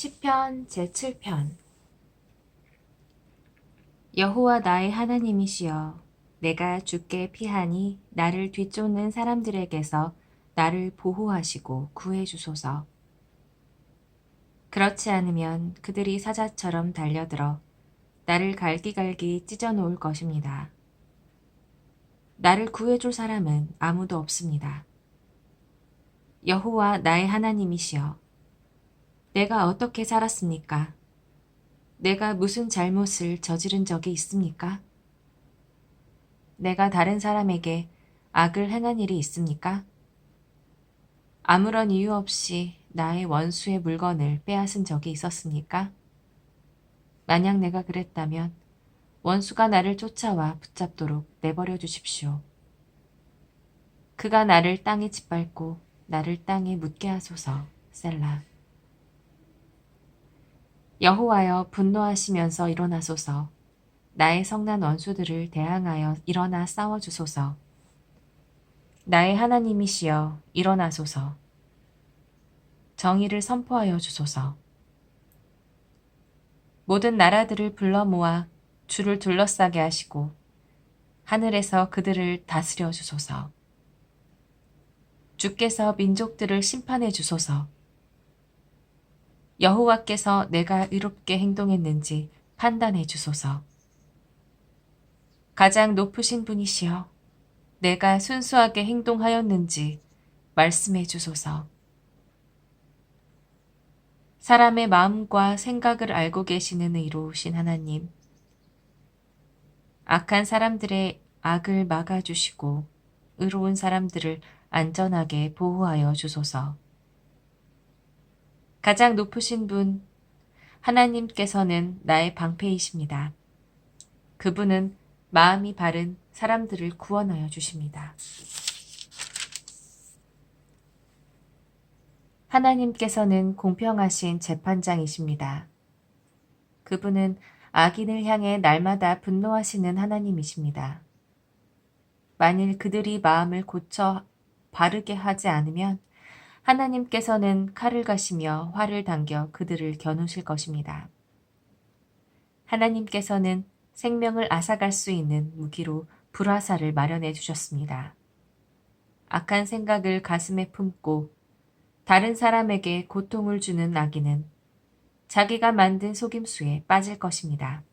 시편 제7편. 여호와 나의 하나님이시여, 내가 주께 피하니 나를 뒤쫓는 사람들에게서 나를 보호하시고 구해주소서. 그렇지 않으면 그들이 사자처럼 달려들어 나를 갈기갈기 찢어놓을 것입니다. 나를 구해줄 사람은 아무도 없습니다. 여호와 나의 하나님이시여, 내가 어떻게 살았습니까? 내가 무슨 잘못을 저지른 적이 있습니까? 내가 다른 사람에게 악을 행한 일이 있습니까? 아무런 이유 없이 나의 원수의 물건을 빼앗은 적이 있었습니까? 만약 내가 그랬다면 원수가 나를 쫓아와 붙잡도록 내버려 주십시오. 그가 나를 땅에 짓밟고 나를 땅에 묻게 하소서. 셀라. 여호와여, 분노하시면서 일어나소서. 나의 성난 원수들을 대항하여 일어나 싸워주소서. 나의 하나님이시여, 일어나소서. 정의를 선포하여 주소서. 모든 나라들을 불러 모아 주를 둘러싸게 하시고 하늘에서 그들을 다스려 주소서. 주께서 민족들을 심판해 주소서. 여호와께서 내가 의롭게 행동했는지 판단해 주소서. 가장 높으신 분이시여, 내가 순수하게 행동하였는지 말씀해 주소서. 사람의 마음과 생각을 알고 계시는 의로우신 하나님, 악한 사람들의 악을 막아주시고 의로운 사람들을 안전하게 보호하여 주소서. 가장 높으신 분, 하나님께서는 나의 방패이십니다. 그분은 마음이 바른 사람들을 구원하여 주십니다. 하나님께서는 공평하신 재판장이십니다. 그분은 악인을 향해 날마다 분노하시는 하나님이십니다. 만일 그들이 마음을 고쳐 바르게 하지 않으면 하나님께서는 칼을 가시며 활을 당겨 그들을 겨누실 것입니다. 하나님께서는 생명을 앗아갈 수 있는 무기로 불화살을 마련해 주셨습니다. 악한 생각을 가슴에 품고 다른 사람에게 고통을 주는 악인은 자기가 만든 속임수에 빠질 것입니다.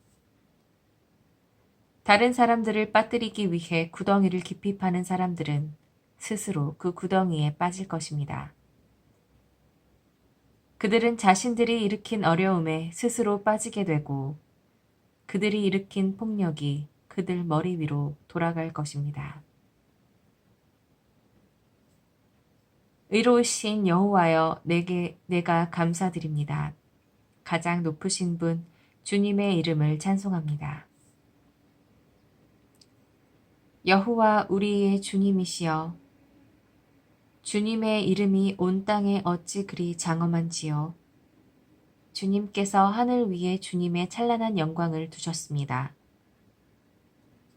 다른 사람들을 빠뜨리기 위해 구덩이를 깊이 파는 사람들은 스스로 그 구덩이에 빠질 것입니다. 그들은 자신들이 일으킨 어려움에 스스로 빠지게 되고 그들이 일으킨 폭력이 그들 머리 위로 돌아갈 것입니다. 의로우신 여호와여, 내가 감사드립니다. 가장 높으신 분 주님의 이름을 찬송합니다. 여호와 우리의 주님이시여, 주님의 이름이 온 땅에 어찌 그리 장엄한지요. 주님께서 하늘 위에 주님의 찬란한 영광을 두셨습니다.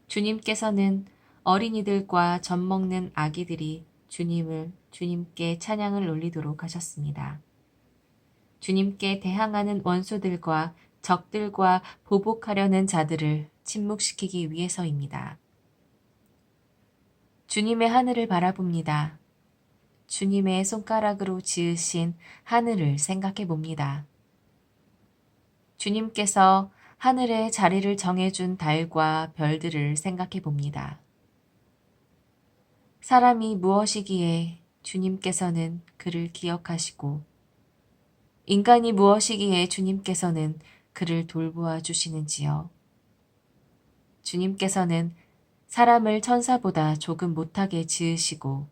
주님께서는 어린이들과 젖 먹는 아기들이 주님께 찬양을 올리도록 하셨습니다. 주님께 대항하는 원수들과 적들과 보복하려는 자들을 침묵시키기 위해서입니다. 주님의 하늘을 바라봅니다. 주님의 손가락으로 지으신 하늘을 생각해 봅니다. 주님께서 하늘에 자리를 정해준 달과 별들을 생각해 봅니다. 사람이 무엇이기에 주님께서는 그를 기억하시고 인간이 무엇이기에 주님께서는 그를 돌보아 주시는지요. 주님께서는 사람을 천사보다 조금 못하게 지으시고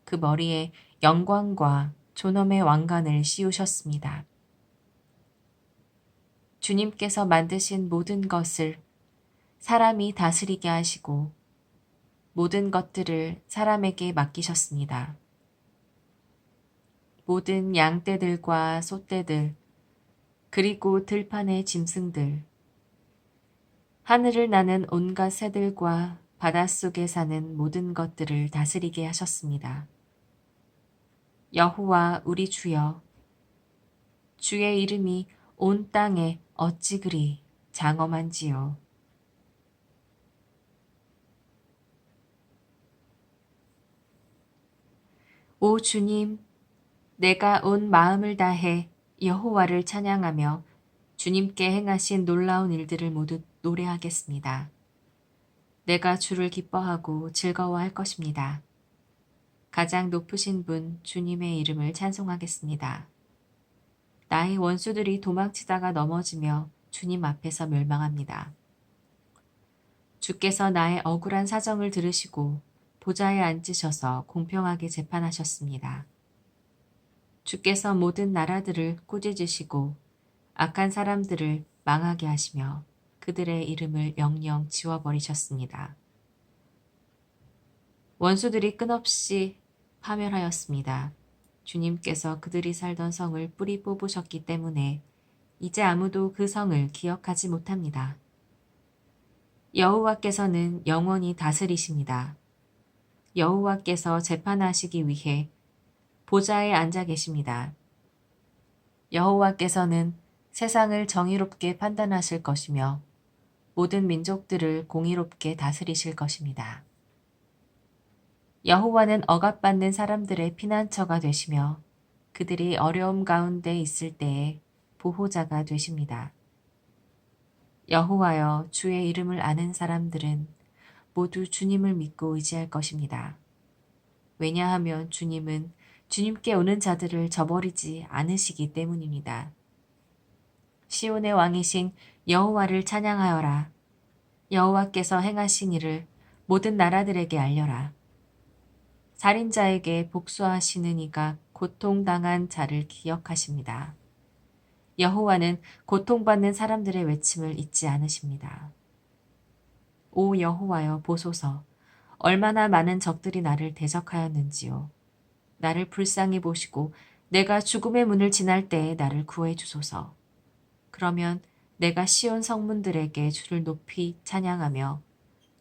그 머리에 영광과 존엄의 왕관을 씌우셨습니다. 주님께서 만드신 모든 것을 사람이 다스리게 하시고 모든 것들을 사람에게 맡기셨습니다. 모든 양떼들과 소떼들, 그리고 들판의 짐승들, 하늘을 나는 온갖 새들과 바닷속에 사는 모든 것들을 다스리게 하셨습니다. 여호와 우리 주여, 주의 이름이 온 땅에 어찌 그리 장엄한지요. 오 주님, 내가 온 마음을 다해 여호와를 찬양하며 주님께 행하신 놀라운 일들을 모두 노래하겠습니다. 내가 주를 기뻐하고 즐거워할 것입니다. 가장 높으신 분 주님의 이름을 찬송하겠습니다. 나의 원수들이 도망치다가 넘어지며 주님 앞에서 멸망합니다. 주께서 나의 억울한 사정을 들으시고 보좌에 앉으셔서 공평하게 재판하셨습니다. 주께서 모든 나라들을 꾸짖으시고 악한 사람들을 망하게 하시며 그들의 이름을 영영 지워버리셨습니다. 원수들이 끝없이 파멸하였습니다. 주님께서 그들이 살던 성을 뿌리 뽑으셨기 때문에 이제 아무도 그 성을 기억하지 못합니다. 여호와께서는 영원히 다스리십니다. 여호와께서 재판하시기 위해 보좌에 앉아 계십니다. 여호와께서는 세상을 정의롭게 판단하실 것이며 모든 민족들을 공의롭게 다스리실 것입니다. 여호와는 억압받는 사람들의 피난처가 되시며 그들이 어려움 가운데 있을 때에 보호자가 되십니다. 여호와여, 주의 이름을 아는 사람들은 모두 주님을 믿고 의지할 것입니다. 왜냐하면 주님은 주님께 오는 자들을 저버리지 않으시기 때문입니다. 시온의 왕이신 여호와를 찬양하여라. 여호와께서 행하신 일을 모든 나라들에게 알려라. 살인자에게 복수하시는 이가 고통당한 자를 기억하십니다. 여호와는 고통받는 사람들의 외침을 잊지 않으십니다. 오 여호와여 보소서, 얼마나 많은 적들이 나를 대적하였는지요. 나를 불쌍히 보시고 내가 죽음의 문을 지날 때에 나를 구해 주소서. 그러면 내가 시온 성문들에게 주를 높이 찬양하며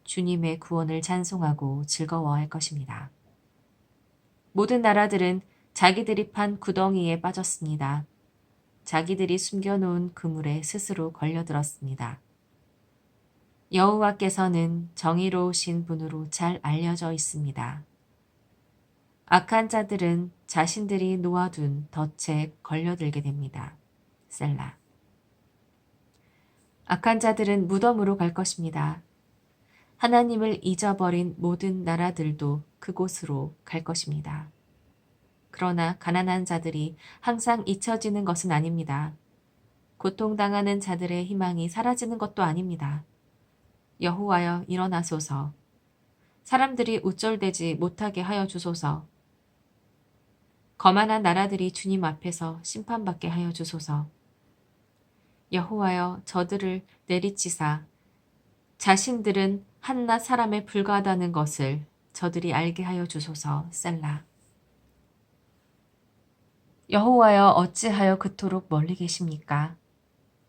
주님의 구원을 찬송하고 즐거워할 것입니다. 모든 나라들은 자기들이 판 구덩이에 빠졌습니다. 자기들이 숨겨놓은 그물에 스스로 걸려들었습니다. 여호와께서는 정의로우신 분으로 잘 알려져 있습니다. 악한 자들은 자신들이 놓아둔 덫에 걸려들게 됩니다. 셀라. 악한 자들은 무덤으로 갈 것입니다. 하나님을 잊어버린 모든 나라들도 그곳으로 갈 것입니다. 그러나 가난한 자들이 항상 잊혀지는 것은 아닙니다. 고통당하는 자들의 희망이 사라지는 것도 아닙니다. 여호와여 일어나소서. 사람들이 우쭐대지 못하게 하여 주소서. 거만한 나라들이 주님 앞에서 심판받게 하여 주소서. 여호와여 저들을 내리치사 자신들은 한낱 사람에 불과하다는 것을 저들이 알게 하여 주소서. 셀라. 여호와여 어찌하여 그토록 멀리 계십니까?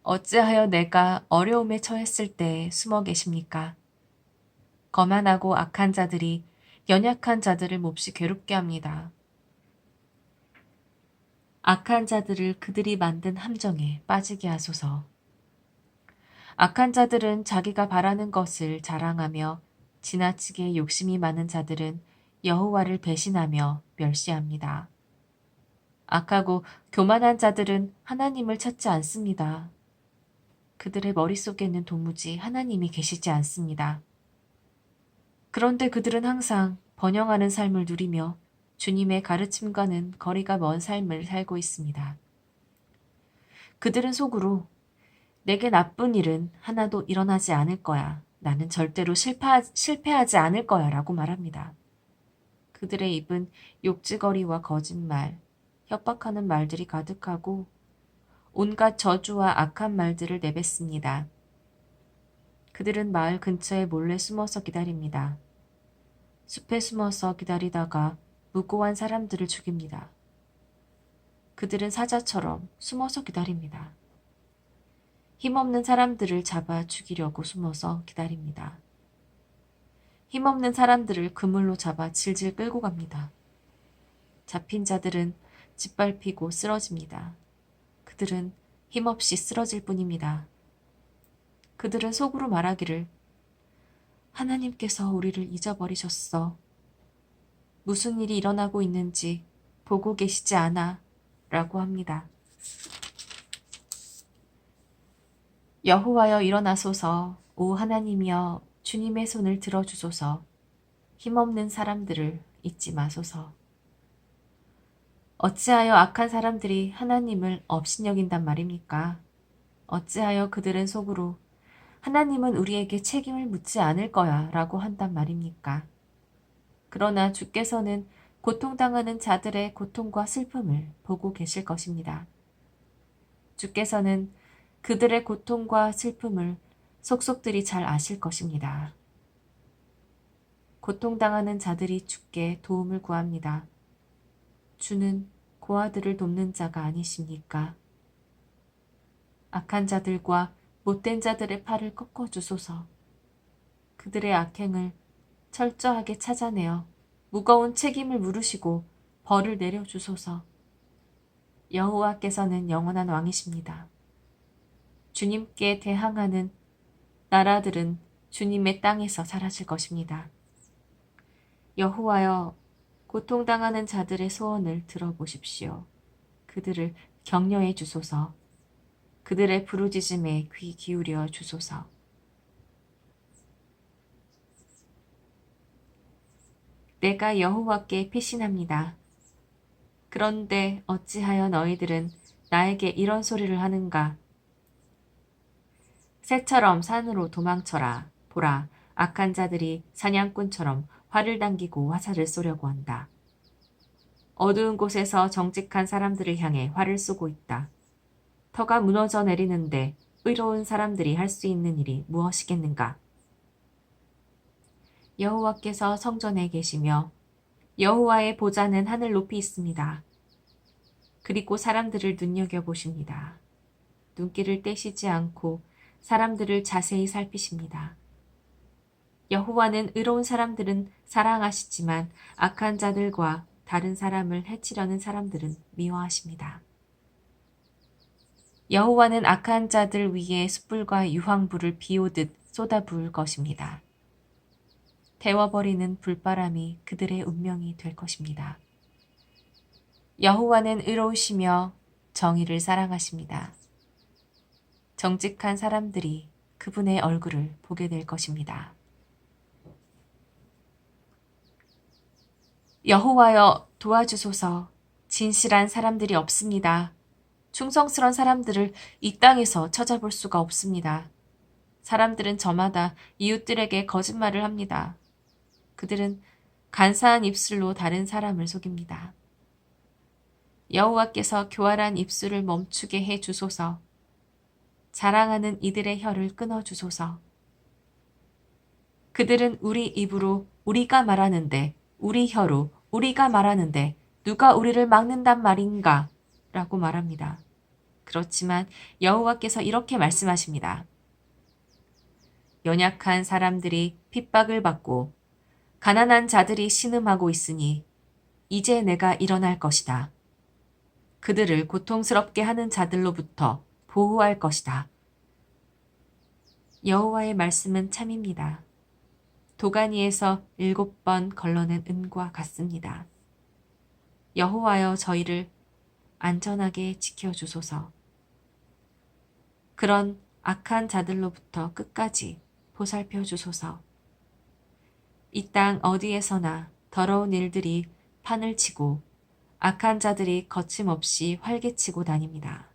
어찌하여 내가 어려움에 처했을 때 숨어 계십니까? 거만하고 악한 자들이 연약한 자들을 몹시 괴롭게 합니다. 악한 자들을 그들이 만든 함정에 빠지게 하소서. 악한 자들은 자기가 바라는 것을 자랑하며 지나치게 욕심이 많은 자들은 여호와를 배신하며 멸시합니다. 악하고 교만한 자들은 하나님을 찾지 않습니다. 그들의 머릿속에는 도무지 하나님이 계시지 않습니다. 그런데 그들은 항상 번영하는 삶을 누리며 주님의 가르침과는 거리가 먼 삶을 살고 있습니다. 그들은 속으로 내게 나쁜 일은 하나도 일어나지 않을 거야. 나는 절대로 실패하지 않을 거야 라고 말합니다. 그들의 입은 욕지거리와 거짓말, 협박하는 말들이 가득하고 온갖 저주와 악한 말들을 내뱉습니다. 그들은 마을 근처에 몰래 숨어서 기다립니다. 숲에 숨어서 기다리다가 무고한 사람들을 죽입니다. 그들은 사자처럼 숨어서 기다립니다. 힘없는 사람들을 잡아 죽이려고 숨어서 기다립니다. 힘없는 사람들을 그물로 잡아 질질 끌고 갑니다. 잡힌 자들은 짓밟히고 쓰러집니다. 그들은 힘없이 쓰러질 뿐입니다. 그들은 속으로 말하기를 하나님께서 우리를 잊어버리셨어. 무슨 일이 일어나고 있는지 보고 계시지 않아 라고 합니다. 여호와여 일어나소서. 오 하나님이여 주님의 손을 들어주소서. 힘없는 사람들을 잊지 마소서. 어찌하여 악한 사람들이 하나님을 업신여긴단 말입니까? 어찌하여 그들은 속으로 하나님은 우리에게 책임을 묻지 않을 거야 라고 한단 말입니까? 그러나 주께서는 고통당하는 자들의 고통과 슬픔을 보고 계실 것입니다. 주께서는 그들의 고통과 슬픔을 속속들이 잘 아실 것입니다. 고통당하는 자들이 주께 도움을 구합니다. 주는 고아들을 돕는 자가 아니십니까? 악한 자들과 못된 자들의 팔을 꺾어주소서. 그들의 악행을 철저하게 찾아내어 무거운 책임을 물으시고 벌을 내려주소서. 여호와께서는 영원한 왕이십니다. 주님께 대항하는 나라들은 주님의 땅에서 사라질 것입니다. 여호와여, 고통당하는 자들의 소원을 들어보십시오. 그들을 격려해 주소서. 그들의 부르짖음에 귀 기울여 주소서. 내가 여호와께 피신합니다. 그런데 어찌하여 너희들은 나에게 이런 소리를 하는가? 새처럼 산으로 도망쳐라. 보라, 악한 자들이 사냥꾼처럼 활을 당기고 화살을 쏘려고 한다. 어두운 곳에서 정직한 사람들을 향해 활을 쏘고 있다. 터가 무너져 내리는데 의로운 사람들이 할 수 있는 일이 무엇이겠는가? 여호와께서 성전에 계시며 여호와의 보좌는 하늘 높이 있습니다. 그리고 사람들을 눈여겨보십니다. 눈길을 떼시지 않고 사람들을 자세히 살피십니다. 여호와는 의로운 사람들은 사랑하시지만 악한 자들과 다른 사람을 해치려는 사람들은 미워하십니다. 여호와는 악한 자들 위에 숯불과 유황불을 비오듯 쏟아부을 것입니다. 태워버리는 불바람이 그들의 운명이 될 것입니다. 여호와는 의로우시며 정의를 사랑하십니다. 정직한 사람들이 그분의 얼굴을 보게 될 것입니다. 여호와여 도와주소서. 진실한 사람들이 없습니다. 충성스러운 사람들을 이 땅에서 찾아볼 수가 없습니다. 사람들은 저마다 이웃들에게 거짓말을 합니다. 그들은 간사한 입술로 다른 사람을 속입니다. 여호와께서 교활한 입술을 멈추게 해 주소서. 자랑하는 이들의 혀를 끊어 주소서. 그들은 우리 입으로 우리가 말하는데 우리 혀로 우리가 말하는데 누가 우리를 막는단 말인가? 라고 말합니다. 그렇지만 여호와께서 이렇게 말씀하십니다. 연약한 사람들이 핍박을 받고 가난한 자들이 신음하고 있으니 이제 내가 일어날 것이다. 그들을 고통스럽게 하는 자들로부터 보호할 것이다. 여호와의 말씀은 참입니다. 도가니에서 7번 걸러낸 은과 같습니다. 여호와여 저희를 안전하게 지켜주소서. 그런 악한 자들로부터 끝까지 보살펴 주소서. 이 땅 어디에서나 더러운 일들이 판을 치고 악한 자들이 거침없이 활개치고 다닙니다.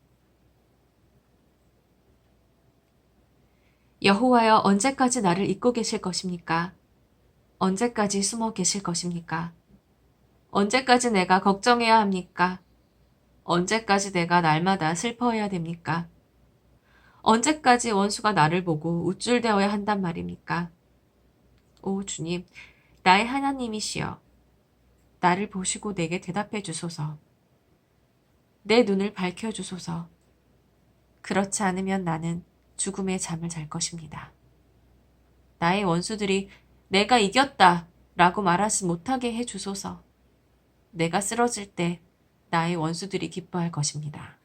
여호와여 언제까지 나를 잊고 계실 것입니까? 언제까지 숨어 계실 것입니까? 언제까지 내가 걱정해야 합니까? 언제까지 내가 날마다 슬퍼해야 됩니까? 언제까지 원수가 나를 보고 우쭐대어야 한단 말입니까? 오 주님, 나의 하나님이시여. 나를 보시고 내게 대답해 주소서. 내 눈을 밝혀 주소서. 그렇지 않으면 나는 죽음의 잠을 잘 것입니다. 나의 원수들이 내가 이겼다 라고 말하지 못하게 해 주소서. 내가 쓰러질 때 나의 원수들이 기뻐할 것입니다.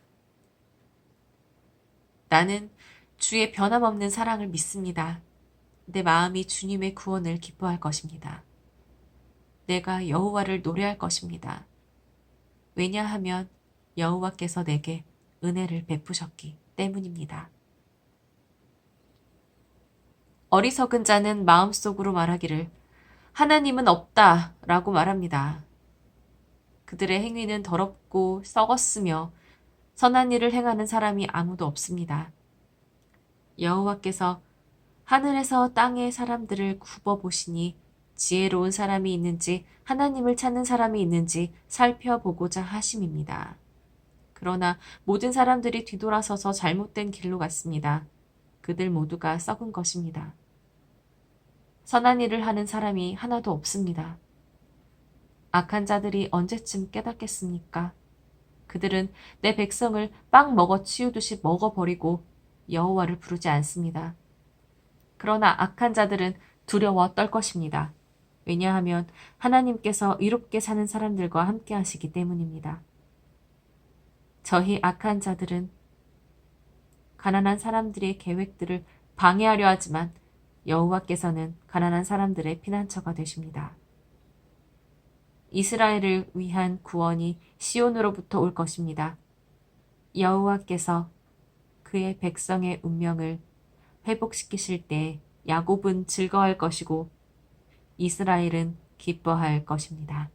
나는 주의 변함없는 사랑을 믿습니다. 내 마음이 주님의 구원을 기뻐할 것입니다. 내가 여호와를 노래할 것입니다. 왜냐하면 여호와께서 내게 은혜를 베푸셨기 때문입니다. 어리석은 자는 마음속으로 말하기를 하나님은 없다 라고 말합니다. 그들의 행위는 더럽고 썩었으며 선한 일을 행하는 사람이 아무도 없습니다. 여호와께서 하늘에서 땅의 사람들을 굽어보시니 지혜로운 사람이 있는지 하나님을 찾는 사람이 있는지 살펴보고자 하심입니다. 그러나 모든 사람들이 뒤돌아서서 잘못된 길로 갔습니다. 그들 모두가 썩은 것입니다. 선한 일을 하는 사람이 하나도 없습니다. 악한 자들이 언제쯤 깨닫겠습니까? 그들은 내 백성을 빵 먹어 치우듯이 먹어버리고 여호와를 부르지 않습니다. 그러나 악한 자들은 두려워 떨 것입니다. 왜냐하면 하나님께서 이롭게 사는 사람들과 함께 하시기 때문입니다. 저희 악한 자들은 가난한 사람들의 계획들을 방해하려 하지만 여호와께서는 가난한 사람들의 피난처가 되십니다. 이스라엘을 위한 구원이 시온으로부터 올 것입니다. 여호와께서 그의 백성의 운명을 회복시키실 때 야곱은 즐거워할 것이고 이스라엘은 기뻐할 것입니다.